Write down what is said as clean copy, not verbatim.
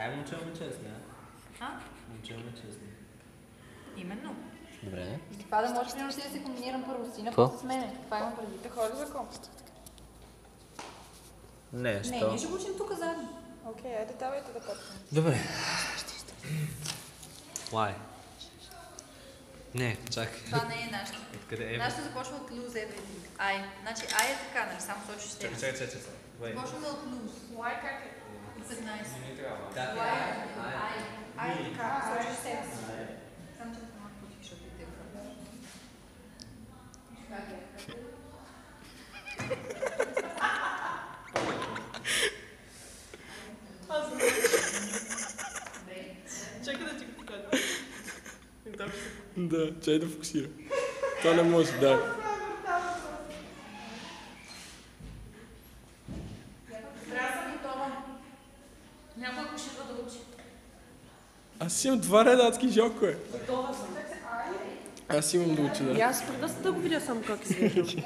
Момче честни, а? Момче честни. Именно. Добре. Това да може примерно да се комбинирам първо с Тина, Какво? после с мене. Това имам преди. Да ходя за комп. Не, Не, ние ще го учим тук заедно. Окей, айде давайте да почнем. Добре. Why? Не, чакай. Това не е нашето. Откъде е? Нашето започва от lose everything. I. Значи I е така, нали? Само точно ще Чакай, чакай, чакай. Wait. Започваме от lose. Why как е? It's a nice. Как Why? I е така, точно ще е. Само че малко потих, защото и те го. Как е? Чакай да ти го покажа. Да, чай да фокусира. Това не може, да. Трябва да съм готова. Някой ако ще да учи. Аз имам 2 реда, адски жалко е. Готова съм. Аз имам да уча, И да. аз преди да го видя само как изглежда.